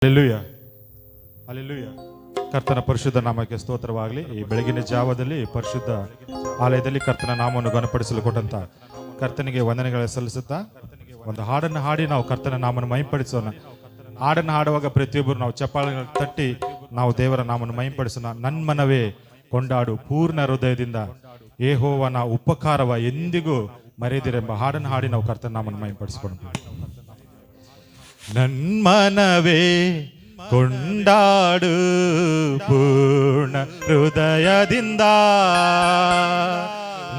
Hallelujah, hallelujah. ಕರ್ತನ ಪರಿಶುದ್ಧ ನಾಮಕ್ಕೆ ಸ್ತೋತ್ರವಾಗಲಿ. ಈ ಬೆಳಗಿನ ಜಾವದಲ್ಲಿ ಪರಿಶುದ್ಧ ಆಲಯದಲ್ಲಿ ಕರ್ತನ ನಾಮವನ್ನು ಘನಪಡಿಸಲು ಕೊಟ್ಟಂತ ಕರ್ತನಿಗೆ ವಂದನೆಗಳ ಸಲ್ಲಿಸುತ್ತಾ ಒಂದು ಹಾಡನ್ನು ಹಾಡಿ ನಾವು ಕರ್ತನ ನಾಮವನ್ನು ಮಹಿಂಪಡಿಸೋಣ. ಹಾಡನ್ನು ಹಾಡುವಾಗ ಪ್ರತಿಯೊಬ್ಬರು ನಾವು ಚಪ್ಪಾಳೆಗಳು ತಟ್ಟಿ ನಾವು ದೇವರ ನಾಮವನ್ನು ಮಹಿಂಪಡಿಸೋಣ. ನನ್ನ ಮನವೇ ಕೊಂಡಾಡು ಪೂರ್ಣ ಹೃದಯದಿಂದ, ಯೆಹೋವನ ಉಪಕಾರವ ಎಂದಿಗೂ ಮರೆಯದಿರೆಂಬ ಹಾಡನ್ನು ಹಾಡಿ ನಾವು ಕರ್ತನ ನಾಮವನ್ನು ಮಹಿಂಪಡಿಸಿಕೊಂಡು, ನನ್ಮನವೇ ಕೊಂಡಾಡು ಪೂರ್ಣ ಹೃದಯದಿಂದ,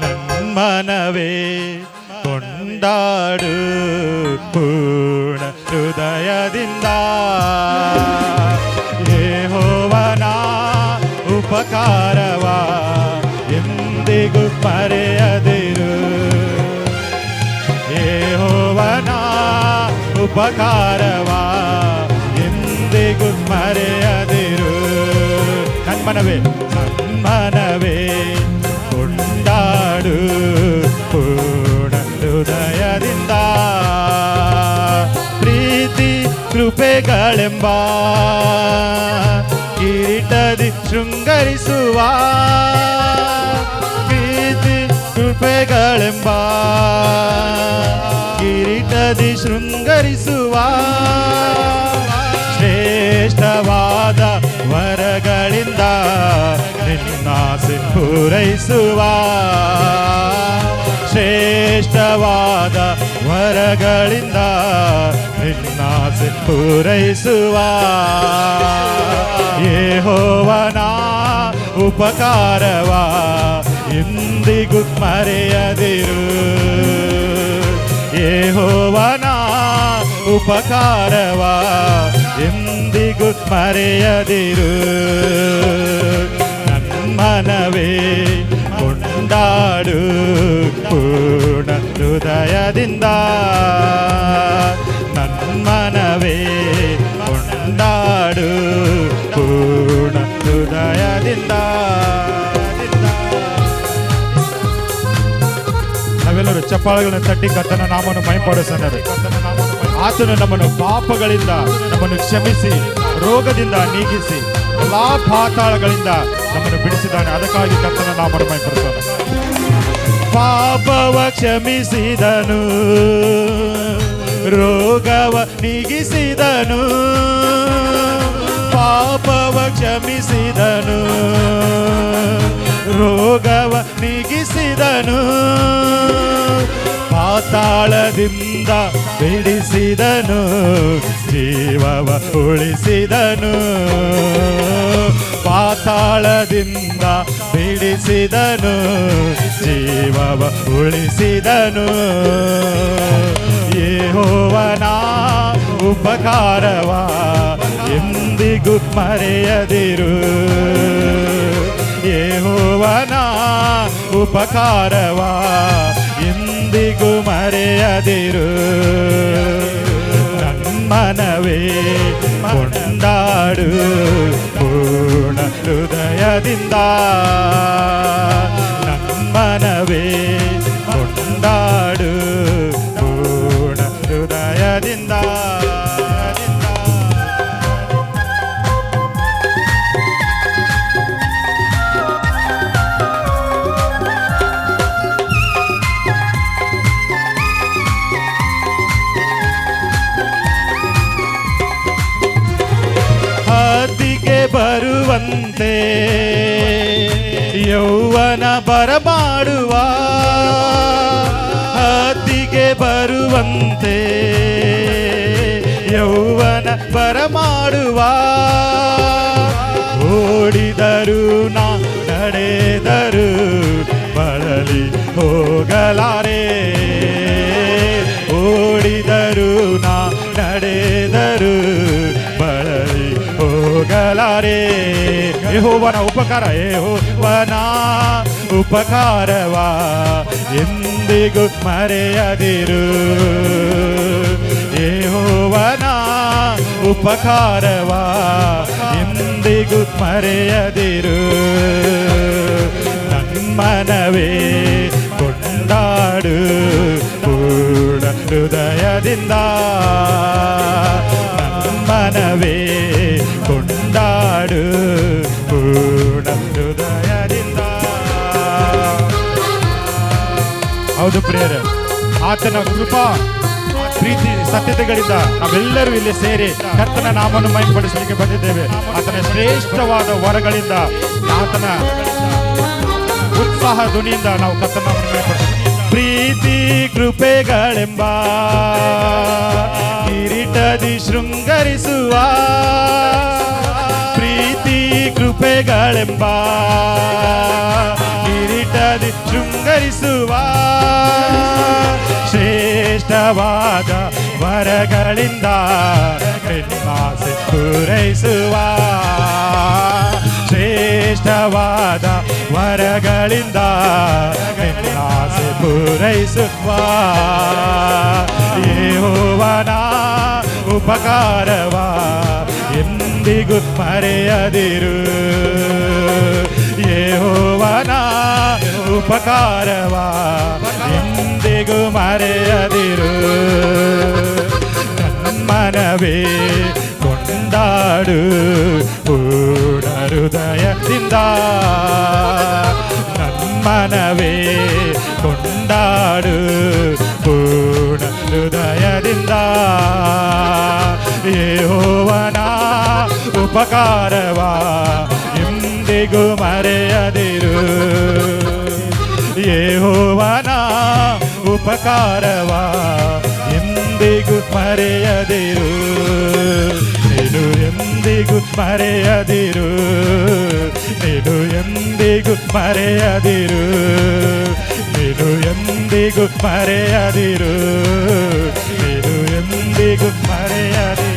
ನನ್ಮನವೇ ಕೊಂಡಾಡು ಪೂರ್ಣ ಹೃದಯದಿಂದ, ಯೆಹೋವನ ಉಪಕಾರವ ಎಂದಿಗೂ ಮರೆಯದಿರು, ಯೆಹೋವನ ಉಪಕಾರವ ಎಂದಿಗೂ ಮರೆಯದಿರು. ನನ್ಮನವೇ ನನ್ಮನವೇ ಕೊಂಡಾಡು ಪೂರ್ಣ ಹೃದಯದಿಂದ, ಪ್ರೀತಿ ಕೃಪೆಗಳೆಂಬ ಕಿರೀಟದಿ ಶೃಂಗರಿಸುವ, ಪ್ರೀತಿ ಕೃಪೆಗಳೆಂಬ ಕಿರೀಟದಿ ಶೃಂಗರಿಸುವ, ಶ್ರೇಷ್ಠವಾದ ವರಗಳಿಂದ ನಿನ್ನಾಸೆ ಪೂರೈಸುವ, ಶ್ರೇಷ್ಠವಾದ ವರಗಳಿಂದ ನಿನ್ನಾಸೆ ಪೂರೈಸುವ, ಯೆಹೋವನ ಉಪಕಾರವ ಎಂದಿಗೂ ಮರೆಯದಿರು, ಯೆಹೋವನ ಉಪಕಾರವ ಎಂದಿಗೂ ಮರೆಯದಿರು. ನನ್ಮನವೇ ಕೊಂಡಾಡು ಪೂರ್ಣ ಹೃದಯದಿಂದ, ನನ್ಮನವೇ ಕೊಂಡಾಡು ಪೂರ್ಣ ಹೃದಯದಿಂದ. ನಾವೆಲ್ಲರೂ ಚಪ್ಪಾಳೆಗಳನ್ನು ತಟ್ಟಿ ಕರ್ತನ ನಾಮವನ್ನು ಮಹಿಂಪಡಿಸೋಣ. ಆತನು ನಮ್ಮನ್ನು ಪಾಪಗಳಿಂದ ನಮ್ಮನ್ನು ಕ್ಷಮಿಸಿ, ರೋಗದಿಂದ ನೀಗಿಸಿ, ಎಲ್ಲಾ ಪಾತಾಳಗಳಿಂದ ನಮ್ಮನ್ನು ಬಿಡಿಸಿದ್ದಾನೆ. ಅದಕ್ಕಾಗಿ ಕರ್ತನ ನಾಮವನ್ನು ಮಹಿಂಪಡಿಸೋಣ. ಪಾಪವ ಕ್ಷಮಿಸಿದನು, ರೋಗವ ನೀಗಿಸಿದನು, ಪಾಪವ ಕ್ಷಮಿಸಿದನು, ರೋಗವ ನೀಗಿಸಿದನು, ಪಾತಾಳದಿಂದ ಬಿಡಿಸಿದನು, ಜೀವವ ಉಳಿಸಿದನು, ಪಾತಾಳದಿಂದ ಬಿಡಿಸಿದನು, ಜೀವವ ಉಳಿಸಿದನು, ಯೆಹೋವನ ಉಪಕಾರವ ಎಂದಿಗೂ ಮರೆಯದಿರು, ಯೆಹೋವನ ಉಪಕಾರವ ಎಂದಿಗೂ ಮರೆಯದಿರು. ನನ್ಮನವೇ ಕೊಂಡಾಡು ಪೂರ್ಣ ಹೃದಯದಿಂದ, ನನ್ಮನವೇ ಕೊಂಡಾಡು ಪೂರ್ಣ ಹೃದಯದಿಂದ. ಬರುವಂತೆ ಯೌವನ ಬರಮಾಡುವ, ಹದ್ದಿಗೆ ಬರುವಂತೆ ಯೌವನ ಬರಮಾಡುವ, ಓಡಿದರು ನಾ ನಡೆದರು ಬಳಲಿ ಹೋಗಲಾರೆ, ಓಡಿದರು ನಾ ನಡೆದರು ಬಳಲಿ ಹೋಗಲಾರೆ. ಯೆಹೋವನ ಉಪಕಾರ, ಯೆಹೋವನ ಉಪಕಾರವ ಎಂದಿಗೂ ಮರೆಯದಿರು, ಯೆಹೋವನ ಉಪಕಾರವ ಎಂದಿಗೂ ಮರೆಯದಿರು. ನನ್ಮನವೇ ಕೊಂಡಾಡು ಪೂರ್ಣ ಹೃದಯದಿಂದ, ನನ್ಮನವೇ ಕೊಂಡಾಡು ಪೂರ್ಣ ಹೃದಯದಿಂದ. ಹೌದು ಪ್ರಿಯರೇ, ಆತನ ಕೃಪಾ ಪ್ರೀತಿ ಸತ್ಯತೆಗಳಿಂದ ನಾವೆಲ್ಲರೂ ಇಲ್ಲಿ ಸೇರಿ ಕರ್ತನ ನಾಮವನ್ನು ಮಹಿಮೆಪಡಿಸಲಿಕ್ಕೆ ಬಂದಿದ್ದೇವೆ. ಆತನ ಶ್ರೇಷ್ಠವಾದ ವರಗಳಿಂದ, ಆತನ ಉತ್ಸಾಹ ಧ್ವನಿಯಿಂದ ನಾವು ಕರ್ತನ ನಾಮವನ್ನು ಮಹಿಮೆಪಡಿಸುತ್ತೇವೆ. ಪ್ರೀತಿ ಕೃಪೆಗಳೆಂಬ ಕಿರೀಟದಿ ಶೃಂಗರಿಸುವ, ಪ್ರೀತಿ ಕೃಪೆಗಳೆಂಬ ಕಿರೀಟದಿ ಶೃಂಗರಿಸುವ, ಶ್ರೇಷ್ಠವಾದ ವರಗಳಿಂದ ನಿನ್ನಾಸೆ ಪೂರೈಸುವ, ಶ್ರೇಷ್ಠವಾದ ವರಗಳಿಂದ ನಿನ್ನಾಸೆ ಪೂರೈಸುವ. ಯೆಹೋವನ ಉಪಕಾರವ ಎಂದಿಗೂ ಮರೆಯದಿರು, ಯೆಹೋವನ ಉಪಕಾರವ ಎಂದಿಗೂ ಮರೆಯದಿರು. ನನ್ಮನವೇ ಕೊಂಡಾಡು ಪೂರ್ಣ ಹೃದಯದಿಂದ, ನನ್ಮನವೇ ಕೊಂಡಾಡು ಪೂರ್ಣ ಹೃದಯದಿಂದ. ಯೆಹೋವನ ಉಪಕಾರವ ಎಂದಿಗೂ ಮರೆಯದಿರು, ಯೆಹೋವನ ಉಪಕಾರವ ಎಂದಿಗೂ ಮರೆಯದಿರು, ನೀನು ಎಂದಿಗೂ ಮರೆಯದಿರು, ನೀನು ಎಂದಿಗೂ ಮರೆಯದಿರು, ನೀನು ಎಂದಿಗೂ ಮರೆಯದಿರು, ನೀನು ಎಂದಿಗೂ ಮರೆಯದಿರು.